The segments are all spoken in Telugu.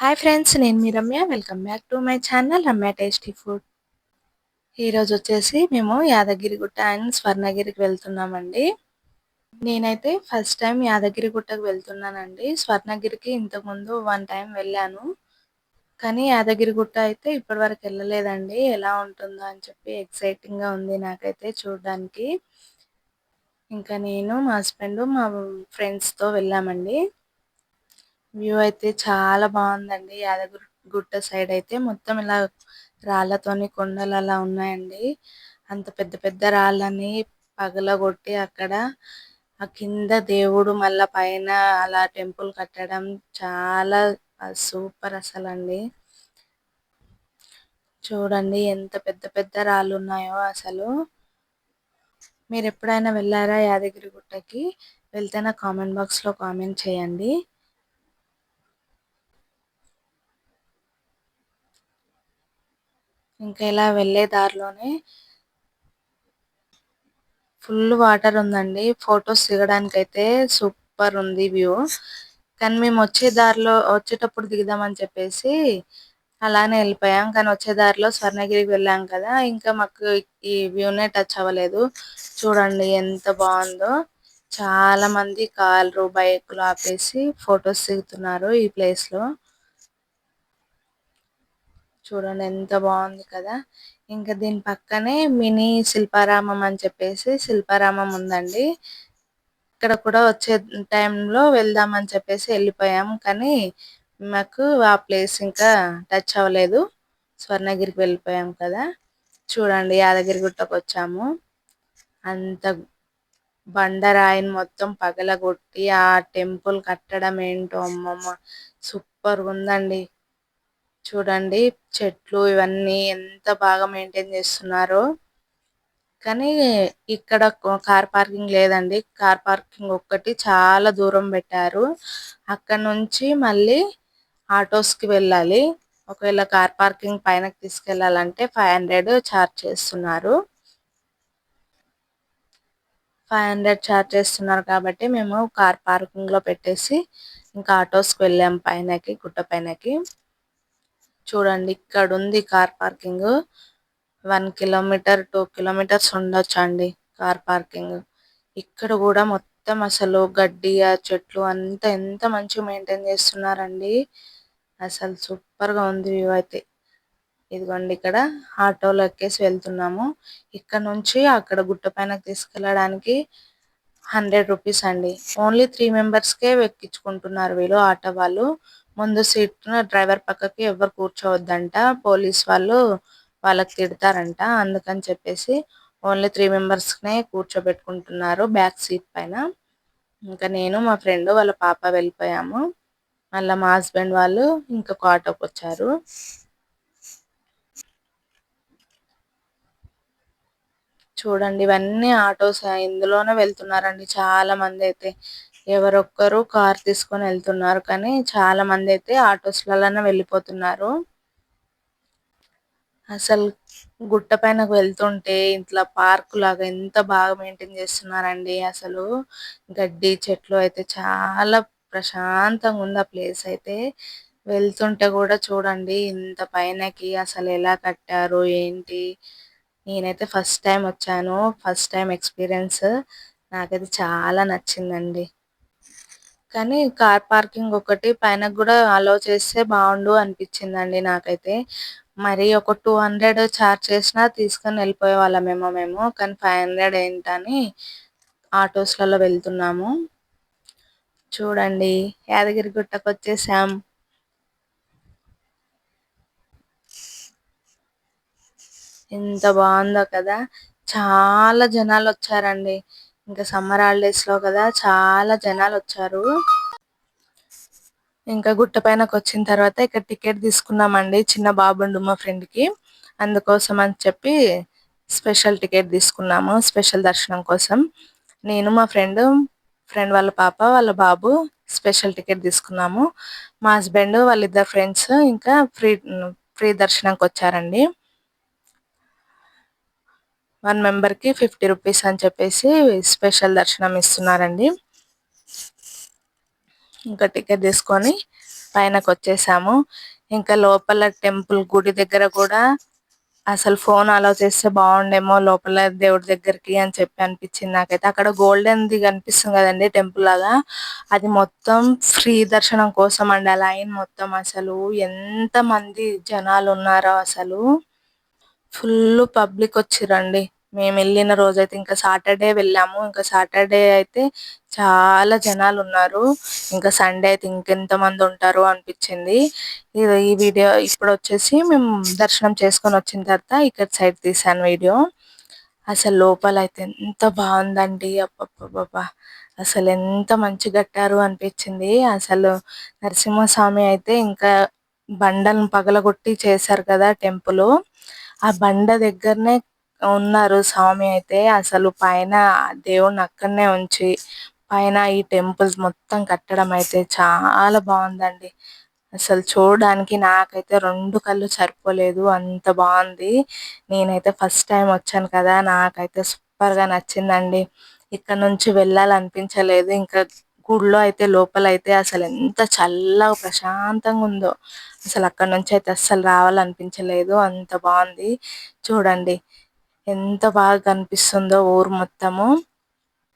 హాయ్ ఫ్రెండ్స్, నేను మీ Ramya. Welcome back to my channel Ramya tasty food. ఈరోజు వచ్చేసి మేము యాదగిరిగుట్ట అండ్ స్వర్ణగిరికి వెళ్తున్నామండి. నేనైతే ఫస్ట్ టైం యాదగిరిగుట్టకు వెళ్తున్నానండి. స్వర్ణగిరికి ఇంతకుముందు 1 టైం వెళ్ళాను. కానీ యాదగిరిగుట్ట అయితే ఇప్పటివరకు వెళ్ళలేదండి. ఎలా ఉంటుందో అని చెప్పి ఎక్సైటింగ్గా ఉంది నాకైతే చూడడానికి. ఇంకా నేను, మా హస్బెండ్, మా ఫ్రెండ్స్తో వెళ్ళామండి. వ్యూ అయితే చాలా బాగుందండి. యాదగిరిగుట్ట సైడ్ అయితే మొత్తం ఇలా రాళ్లతోని కొండలు అలా ఉన్నాయండి. అంత పెద్ద పెద్ద రాళ్ళని పగలగొట్టి అక్కడ ఆ కింద దేవుడు మళ్ళా పైన అలా టెంపుల్ కట్టడం చాలా సూపర్ అసలండి. చూడండి ఎంత పెద్ద పెద్ద రాళ్ళు ఉన్నాయో అసలు. మీరు ఎప్పుడైనా వెళ్ళారా యాదగిరిగుట్టకి? వెళ్తే నా కామెంట్ బాక్స్లో కామెంట్ చేయండి. ఇంకా ఇలా వెళ్ళే దారిలోనే ఫుల్ వాటర్ ఉందండి. ఫొటోస్ దిగడానికి అయితే సూపర్ ఉంది వ్యూ. కానీ మేము వచ్చేటప్పుడు దిగుదామని చెప్పేసి అలానే వెళ్ళిపోయాం. కానీ వచ్చే దారిలో స్వర్ణగిరికి వెళ్ళాం కదా, ఇంకా మాకు ఈ వ్యూనే టచ్ అవ్వలేదు. చూడండి ఎంత బాగుందో. చాలా మంది కార్లు, బైకులు ఆపేసి ఫొటోస్ దిగుతున్నారు ఈ ప్లేస్ లో. చూడండి ఎంత బాగుంది కదా. ఇంకా దీని పక్కనే మినీ శిల్పారామం అని చెప్పేసి శిల్పారామం ఉందండి. ఇక్కడ కూడా వచ్చే టైంలో వెళ్దామని చెప్పేసి వెళ్ళిపోయాం. కానీ మాకు ఆ ప్లేస్ ఇంకా టచ్ అవ్వలేదు. స్వర్ణగిరికి వెళ్ళిపోయాం కదా. చూడండి యాదగిరిగుట్టకు వచ్చాము. అంత బండరాయిని మొత్తం పగలగొట్టి ఆ టెంపుల్ కట్టడం ఏంటో అమ్మమ్మ సూపర్ ఉందండి. చూడండి చెట్లు ఇవన్నీ ఎంత బాగా మెయింటైన్ చేస్తున్నారో. కానీ ఇక్కడ కార్ పార్కింగ్ లేదండి. కార్ పార్కింగ్ ఒక్కటి చాలా దూరం పెట్టారు. అక్కడ నుంచి మళ్ళీ ఆటోస్ కి వెళ్ళాలి. ఒకవేళ కార్ పార్కింగ్ పైనకి తీసుకెళ్లాలంటే 500 ఛార్జ్ చేస్తున్నారు. 500 ఛార్జ్ చేస్తున్నారు కాబట్టి మేము కార్ పార్కింగ్ లో పెట్టేసి ఇంకా ఆటోస్ కి వెళ్ళాం పైనకి, గుట్ట పైనకి. చూడండి ఇక్కడ ఉంది కార్ పార్కింగ్. 1 కిలోమీటర్ 2 కిలోమీటర్స్ ఉండొచ్చు అండి కార్ పార్కింగ్. ఇక్కడ కూడా మొత్తం అసలు గడ్డి, ఆ చెట్లు అంతా ఎంత మంచిగా మెయింటైన్ చేస్తున్నారండి. అసలు సూపర్ గా ఉంది వ్యూ అయితే. ఇదిగోండి ఇక్కడ ఆటోలో ఎక్కేసి వెళ్తున్నాము. ఇక్కడ నుంచి అక్కడ గుట్ట పైనకి తీసుకెళ్ళడానికి 100 రూపీస్ అండి. ఓన్లీ 3 మెంబర్స్ కే ఎక్కించుకుంటున్నారు వీళ్ళు ఆటో వాళ్ళు. ముందు సీట్ డ్రైవర్ పక్కకి ఎవరు కూర్చోవద్దంట. పోలీస్ వాళ్ళు వాళ్ళకి తిడతారంట. అందుకని చెప్పేసి ఓన్లీ 3 మెంబర్స్ నే కూర్చోబెట్టుకుంటున్నారు బ్యాక్ సీట్ పైన. ఇంకా నేను, మా ఫ్రెండ్, వాళ్ళ పాప వెళ్ళిపోయాము. మళ్ళీ మా హస్బెండ్ వాళ్ళు ఇంకొక ఆటోకి వచ్చారు. చూడండి ఇవన్నీ ఆటోస్ ఇందులోనే వెళ్తున్నారండి చాలా మంది అయితే. ఎవరొక్కరు కార్ తీసుకొని వెళ్తున్నారు కానీ చాలా మంది అయితే ఆటోస్ లలోనే వెళ్ళిపోతున్నారు. అసలు గుట్ట పైనకు వెళ్తుంటే ఇట్లా పార్క్ లాగా ఎంత బాగా మెయింటైన్ చేస్తున్నారండి. అసలు గడ్డి, చెట్లు అయితే చాలా ప్రశాంతంగా ఉంది ఆ ప్లేస్ అయితే. వెళ్తుంటే కూడా చూడండి ఇంత పైనకి అసలు ఎలా కట్టారు ఏంటి. నేనైతే ఫస్ట్ టైం వచ్చాను. First time experience. నాకైతే చాలా నచ్చిందండి. కానీ కార్ పార్కింగ్ ఒకటి పైన కూడా అలో చేస్తే బాగుండు అనిపించిందండి నాకైతే. మరి ఒక 200 ఛార్జ్ చేసినా తీసుకొని వెళ్ళిపోయే వాళ్ళమేమో మేము. కానీ 500 ఏంటని ఆటోస్ లలో వెళ్తున్నాము. చూడండి యాదగిరి గుట్టకు వచ్చేసాం. ఎంత బాగుందో కదా. చాలా జనాలు వచ్చారండి. ఇంకా సమ్మర్ హాలిడేస్ లో కదా చాలా జనాలు వచ్చారు. ఇంకా గుట్ట పైనకి వచ్చిన తర్వాత ఇక్కడ టికెట్ తీసుకున్నామండి. చిన్న బాబుండు మా ఫ్రెండ్ కి. అందుకోసం అని చెప్పి స్పెషల్ టికెట్ తీసుకున్నాము. స్పెషల్ దర్శనం కోసం నేను, మా ఫ్రెండ్ వాళ్ళ పాప, వాళ్ళ బాబు స్పెషల్ టికెట్ తీసుకున్నాము. మా హస్బెండ్ వాళ్ళిద్దరు ఫ్రెండ్స్ ఇంకా ఫ్రీ దర్శనంకి వచ్చారండి. 1 మెంబర్ కి 50 రూపీస్ అని చెప్పేసి స్పెషల్ దర్శనం ఇస్తున్నారండి. ఇంకా టికెట్ తీసుకొని పైనకి వచ్చేసాము. ఇంకా లోపల టెంపుల్ గుడి దగ్గర కూడా అసలు ఫోన్ అలౌ చేస్తే బాగుండేమో లోపల దేవుడి దగ్గరికి అని చెప్పి అనిపించింది నాకైతే. అక్కడ గోల్డెన్ ది కనిపిస్తుంది కదండి టెంపుల్ లాగా, అది మొత్తం ఫ్రీ దర్శనం కోసం అండి. ఆ లైన్ మొత్తం అసలు ఎంత మంది జనాలు ఉన్నారో అసలు. ఫుల్ పబ్లిక్ వచ్చిరండి. మేము వెళ్ళిన రోజైతే, ఇంకా సాటర్డే వెళ్ళాము. ఇంకా సాటర్డే అయితే చాలా జనాలు ఉన్నారు. ఇంకా సండే అయితే ఇంకెంత మంది ఉంటారో అనిపించింది. ఈ వీడియో ఇప్పుడు వచ్చేసి మేము దర్శనం చేసుకొని వచ్చిన తర్వాత ఇక్కడ సైడ్ తీసాను వీడియో. అసలు లోపల అయితే ఎంత బాగుందండి. అబ్బబ్బబ్బా, అసలు ఎంత మంచి కట్టారు అనిపించింది. అసలు నరసింహస్వామి అయితే ఇంకా బండలను పగలగొట్టి చేశారు కదా టెంపుల్. ఆ బండ దగ్గరనే ఉన్నారు స్వామి అయితే. అసలు పైన దేవుణ్ణి అక్కడనే ఉంచి పైన ఈ టెంపుల్స్ మొత్తం కట్టడం అయితే చాలా బాగుందండి. అసలు చూడడానికి నాకైతే రెండు కళ్ళు సరిపోలేదు, అంత బాగుంది. నేనైతే ఫస్ట్ టైం వచ్చాను కదా, నాకైతే సూపర్ గా నచ్చిందండి. ఇక్కడ నుంచి వెళ్ళాలనిపించలేదు. ఇంకా గుడిలో అయితే లోపల అయితే అసలు ఎంత చల్లగా ప్రశాంతంగా ఉందో. అసలు అక్కడ నుంచి అయితే అస్సలు రావాలనిపించలేదు, అంత బాగుంది. చూడండి ఎంత బాగా కనిపిస్తుందో ఊరు మొత్తము.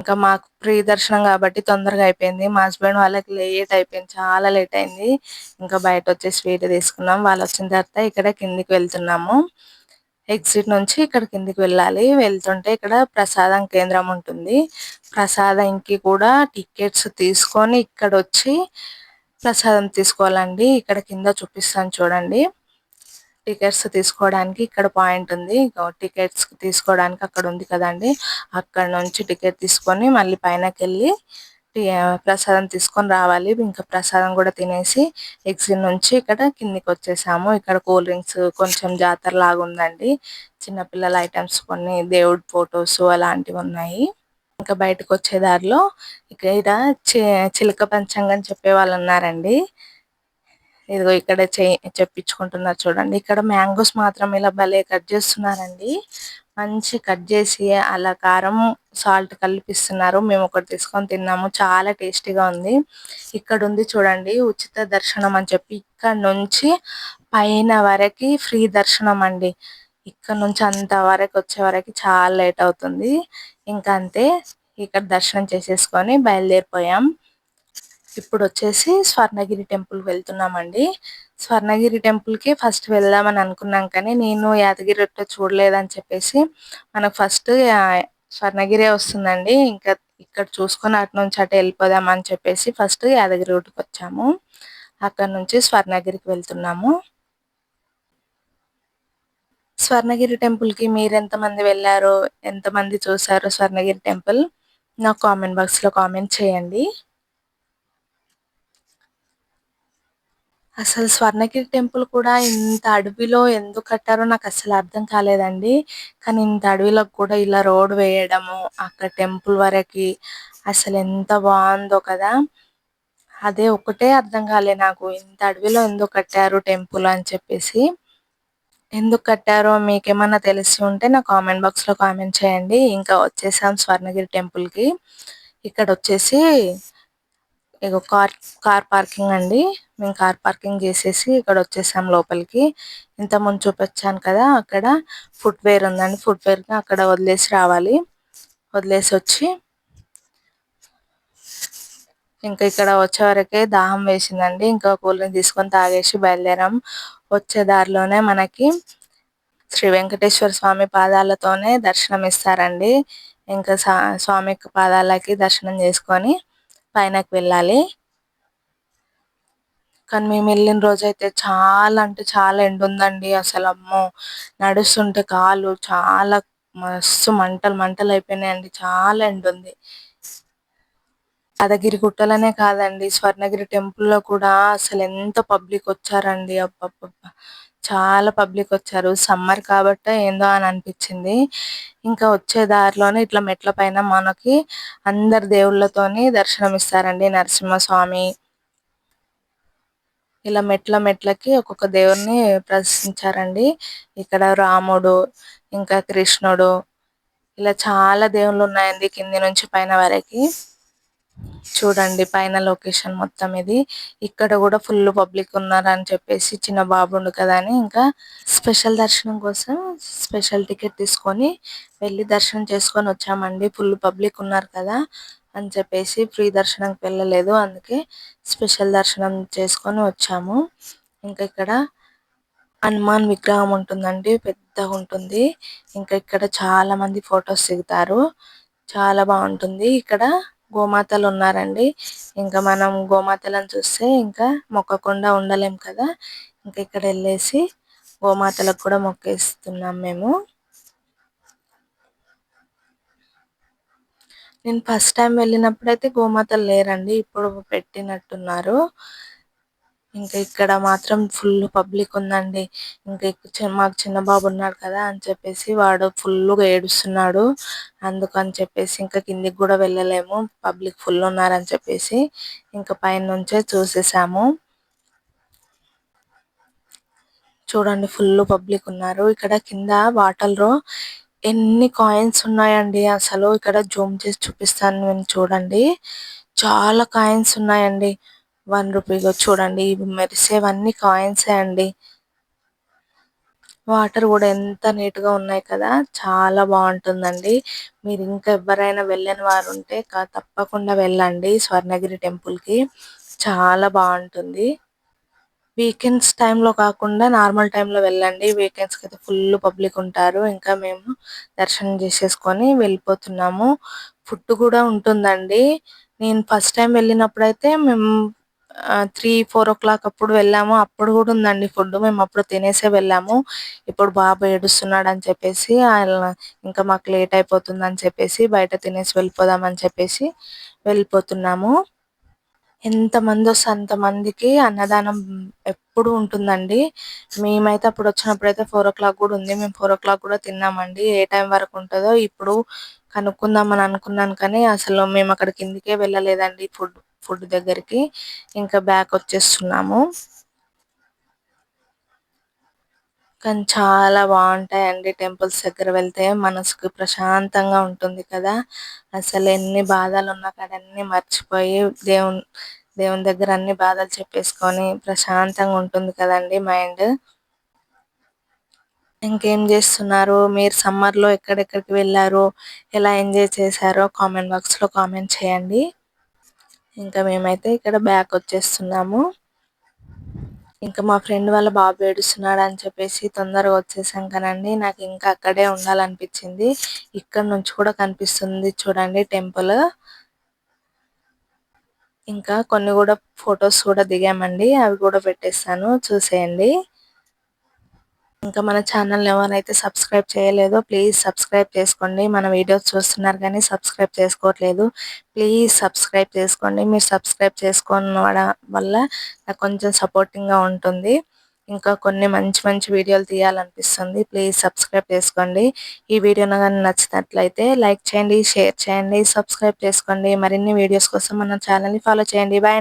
ఇంకా మాకు ఫ్రీ దర్శనం కాబట్టి తొందరగా అయిపోయింది. మా హస్బెండ్ వాళ్ళకి లేట్ అయిపోయింది, చాలా లేట్ అయింది. ఇంకా బయట వచ్చి స్వీట్ తీసుకున్నాం. వాళ్ళు వచ్చిన తర్వాత ఇక్కడ కిందికి వెళ్తున్నాము. ఎగ్జిట్ నుంచి ఇక్కడ కిందికి వెళ్ళాలి. వెళ్తుంటే ఇక్కడ ప్రసాదం కేంద్రం ఉంటుంది. ప్రసాదంకి కూడా టికెట్స్ తీసుకొని ఇక్కడ వచ్చి ప్రసాదం తీసుకోవాలండి. ఇక్కడ కింద చూపిస్తాను చూడండి. టికెట్స్ తీసుకోవడానికి ఇక్కడ పాయింట్ ఉంది. టికెట్స్ తీసుకోవడానికి అక్కడ ఉంది కదండి, అక్కడ నుంచి టికెట్ తీసుకొని మళ్ళీ పైనకి వెళ్ళి ప్రసాదం తీసుకొని రావాలి. ఇంకా ప్రసాదం కూడా తినేసి ఎగ్జిట్ నుంచి ఇక్కడ కిందికి వచ్చేసాము. ఇక్కడ కూల్ డ్రింక్స్, కొంచెం జాతర లాగా ఉందండి. చిన్నపిల్లల ఐటమ్స్, కొన్ని దేవుడి ఫొటోస్ అలాంటివి ఉన్నాయి. ఇంకా బయటకు వచ్చే దారిలో ఇక్కడ చిలక పంచంగం చెప్పే వాళ్ళు ఉన్నారండి. ఇదిగో ఇక్కడ చెప్పించుకుంటున్నారు చూడండి. ఇక్కడ మ్యాంగోస్ మాత్రం ఇలా భలే కట్ చేస్తున్నారండి. మంచి కట్ చేసి అలా కారం సాల్ట్ కలిపిస్తున్నారు. మేము ఒకటి తీసుకొని తిన్నాము, చాలా టేస్టీగా ఉంది. ఇక్కడ ఉంది చూడండి ఉచిత దర్శనం అని చెప్పి, ఇక్కడ నుంచి పైన వరకు ఫ్రీ దర్శనం అండి. ఇక్కడ నుంచి అంత వరకు వచ్చే వరకు చాలా లేట్ అవుతుంది. ఇంకా అంతే, ఇక్కడ దర్శనం చేసేసుకొని బయలుదేరిపోయాం. ఇప్పుడు వచ్చేసి స్వర్ణగిరి టెంపుల్ వెళ్తున్నామండి. స్వర్ణగిరి టెంపుల్ కి ఫస్ట్ వెళ్దామని అనుకున్నాం, కానీ నేను యాదగిరి చూడలేదని చెప్పేసి మనకు ఫస్ట్ స్వర్ణగిరి వస్తుందండి. ఇంకా ఇక్కడ చూసుకొని అటు నుంచి అటు వెళ్ళిపోదాం అని చెప్పేసి ఫస్ట్ యాదగిరి గుట్టకి వచ్చాము. అక్కడ నుంచి స్వర్ణగిరికి వెళ్తున్నాము. స్వర్ణగిరి టెంపుల్ కి మీరు ఎంత మంది వెళ్ళారో, ఎంత మంది చూసారో స్వర్ణగిరి టెంపుల్, నాకు కామెంట్ బాక్స్ లో కామెంట్ చేయండి. అసలు స్వర్ణగిరి టెంపుల్ కూడా ఇంత అడవిలో ఎందుకు కట్టారో నాకు అసలు అర్థం కాలేదండి. కానీ ఇంత అడవిలో కూడా ఇలా రోడ్ వేయడము, అక్కడ టెంపుల్ వరకి అసలు ఎంత బాగుందో కదా. అదే ఒకటే అర్థం కాలే నాకు, ఇంత అడవిలో ఎందుకు కట్టారు టెంపుల్ అని చెప్పేసి. ఎందుకు కట్టారో మీకేమన్నా తెలిసి ఉంటే నా కామెంట్ బాక్స్ లో కామెంట్ చేయండి. ఇంకా వచ్చేసాం స్వర్ణగిరి టెంపుల్ కి. ఇక్కడ వచ్చేసి ఇగో కార్ పార్కింగ్ అండి. మేము కార్ పార్కింగ్ చేసేసి ఇక్కడ వచ్చేసాం లోపలికి. ఇంత ముందు చూపించాను కదా, అక్కడ ఫుట్వేర్ ఉందండి. ఫుట్వేర్ కి అక్కడ వదిలేసి రావాలి. వదిలేసి వచ్చి ఇంకా ఇక్కడ వచ్చే వరకే దాహం వేసిందండి. ఇంకా కూల్ డ్రింక్ తీసుకొని తాగేసి బయలుదేరాం. వచ్చే దారిలోనే మనకి శ్రీ వెంకటేశ్వర స్వామి పాదాలతోనే దర్శనం ఇస్తారండి. ఇంకా స్వామి పాదాలకి దర్శనం చేసుకొని పైనకి వెళ్ళాలి. కానీ మేము వెళ్ళిన రోజు అయితే చాలా అంటే చాలా ఎండ ఉందండి. అసలు అమ్మో, నడుస్తుంటే కాలు చాలా మస్తు మంటలు మంటలు అయిపోయినాయండి. చాలా ఎండ ఉంది. యాదగిరి గుట్టలనే కాదండి, స్వర్ణగిరి టెంపుల్ లో కూడా అసలు ఎంత పబ్లిక్ వచ్చారండి. అబ్బబ్బబ్బా, చాలా పబ్లిక్ వచ్చారు. సమ్మర్ కాబట్టి ఏందో అని అనిపించింది. ఇంకా వచ్చే దారిలోనే ఇట్లా మెట్ల పైన మనకి అందరు దేవుళ్ళతోని దర్శనం ఇస్తారండి. నరసింహస్వామి, ఇలా మెట్లకి ఒక్కొక్క దేవుడిని ప్రదర్శించారండి. ఇక్కడ రాముడు, ఇంకా కృష్ణుడు, ఇలా చాలా దేవుళ్ళు ఉన్నాయండి కింది నుంచి పైన వరకు. చూడండి పైన లొకేషన్ మొత్తం ఇది. ఇక్కడ కూడా ఫుల్ పబ్లిక్ ఉన్నారని చెప్పేసి చిన్న బాబుండు కదా అని ఇంకా స్పెషల్ దర్శనం కోసం స్పెషల్ టికెట్ తీసుకొని వెళ్ళి దర్శనం చేసుకొని వచ్చామండి. ఫుల్ పబ్లిక్ ఉన్నారు కదా అని చెప్పేసి ఫ్రీ దర్శనంకి వెళ్ళలేదు. అందుకే స్పెషల్ దర్శనం చేసుకొని వచ్చాము. ఇంకా ఇక్కడ హనుమాన్ విగ్రహం ఉంటుందండి, పెద్దగా ఉంటుంది. ఇంకా ఇక్కడ చాలా మంది ఫొటోస్ దిగుతారు, చాలా బాగుంటుంది. ఇక్కడ గోమాతలు ఉన్నారండి. ఇంకా మనం గోమాతలను చూస్తే ఇంకా మొక్కకుండా ఉండలేం కదా. ఇంకా ఇక్కడ వెళ్ళేసి గోమాతలకు కూడా మొక్కేస్తున్నాం మేము. నేను ఫస్ట్ టైం వెళ్ళినప్పుడైతే గోమాతలు లేరండి, ఇప్పుడు పెట్టినట్టున్నారు. ఇంకా ఇక్కడ మాత్రం ఫుల్ పబ్లిక్ ఉందండి. ఇంకా మాకు చిన్న బాబు ఉన్నాడు కదా అని చెప్పేసి వాడు ఫుల్గా ఏడుస్తున్నాడు. అందుకని చెప్పేసి ఇంకా కిందికి కూడా వెళ్ళలేము, పబ్లిక్ ఫుల్ ఉన్నారని చెప్పేసి ఇంకా పైన నుంచే చూసేసాము. చూడండి ఫుల్ పబ్లిక్ ఉన్నారు. ఇక్కడ కింద వాటర్ లో ఎన్ని కాయిన్స్ ఉన్నాయండి, అసలు ఇక్కడ జూమ్ చేసి చూపిస్తాను నేను. చూడండి చాలా కాయిన్స్ ఉన్నాయండి. 1 రూపీ చూడండి, ఇవి మెరిసేవన్నీ కాయిన్సే అండి. వాటర్ కూడా ఎంత నీట్ గా ఉన్నాయి కదా, చాలా బాగుంటుందండి. మీరు ఇంకా ఎవరైనా వెళ్ళని వారు ఉంటే తప్పకుండా వెళ్ళండి స్వర్ణగిరి టెంపుల్ కి, చాలా బాగుంటుంది. వీకెండ్స్ టైంలో కాకుండా నార్మల్ టైంలో వెళ్ళండి. వీకెండ్స్ కి అయితే ఫుల్ పబ్లిక్ ఉంటారు. ఇంకా మేము దర్శనం చేసేసుకొని వెళ్ళిపోతున్నాము. ఫుడ్ కూడా ఉంటుందండి. నేను ఫస్ట్ టైం వెళ్ళినప్పుడు అయితే మేము 3-4 ఓ క్లాక్ అప్పుడు వెళ్ళాము. అప్పుడు కూడా ఉందండి ఫుడ్. మేము అప్పుడు తినేసే వెళ్ళాము. ఇప్పుడు బాబు ఏడుస్తున్నాడు అని చెప్పేసి ఇంకా మాకు లేట్ అయిపోతుంది అని చెప్పేసి బయట తినేసి వెళ్ళిపోదాం అని చెప్పేసి వెళ్ళిపోతున్నాము. ఎంత మంది వస్తే అంత మందికి అన్నదానం ఎప్పుడు ఉంటుందండి. మేమైతే అప్పుడు వచ్చినప్పుడు అయితే 4 ఓ క్లాక్ కూడా ఉంది. మేము 4 ఓ క్లాక్ కూడా తిన్నామండి. ఏ టైం వరకు ఉంటుందో ఇప్పుడు కనుక్కుందాం అని అనుకున్నాను, కానీ అసలు మేము అక్కడ కిందికే వెళ్ళలేదండి ఫుడ్ దగ్గరికి. ఇంకా బ్యాక్ వచ్చేస్తున్నాము. కానీ చాలా బాగుంటాయండి టెంపుల్స్ దగ్గర వెళ్తే, మనసుకు ప్రశాంతంగా ఉంటుంది కదా. అసలు ఎన్ని బాధలు ఉన్నా కానీ అన్ని మర్చిపోయి దేవుని దగ్గర అన్ని బాధలు చెప్పేసుకొని ప్రశాంతంగా ఉంటుంది కదండి మైండ్. ఇంకేం చేస్తున్నారు మీరు? సమ్మర్ లో ఎక్కడెక్కడికి వెళ్ళారు, ఎలా ఎంజాయ్ చేశారో కామెంట్ బాక్స్ లో కామెంట్ చేయండి. ఇంకా మేమైతే ఇక్కడ బ్యాక్ వచ్చేస్తున్నాము. ఇంకా మా ఫ్రెండ్ వాళ్ళ బాబు ఏడుస్తున్నాడు అని చెప్పేసి తొందరగా వచ్చేసాం కనండి. నాకు ఇంకా అక్కడే ఉండాలనిపించింది. ఇక్కడ నుంచి కూడా కనిపిస్తుంది చూడండి టెంపుల్. ఇంకా కొన్ని కూడా ఫొటోస్ కూడా దిగామండి, అవి కూడా పెట్టేస్తాను చూసేయండి. ఇంకా మన ఛానల్ ఎవరైతే సబ్స్క్రైబ్ చేయలేదో ప్లీజ్ సబ్స్క్రైబ్ చేసుకోండి. మన వీడియోస్ చూస్తున్నారు కానీ సబ్స్క్రైబ్ చేసుకోవట్లేదు, ప్లీజ్ సబ్స్క్రైబ్ చేసుకోండి. మీరు సబ్స్క్రైబ్ చేసుకోవడం వల్ల నాకు కొంచెం సపోర్టింగ్ గా ఉంటుంది. ఇంకా కొన్ని మంచి మంచి వీడియోలు తీయాలనిపిస్తుంది. ప్లీజ్ సబ్స్క్రైబ్ చేసుకోండి. ఈ వీడియో కానీ నచ్చినట్లయితే లైక్ చేయండి, షేర్ చేయండి, సబ్స్క్రైబ్ చేసుకోండి. మరిన్ని వీడియోస్ కోసం మన ఛానల్ ని ఫాలో చేయండి. బాయ్.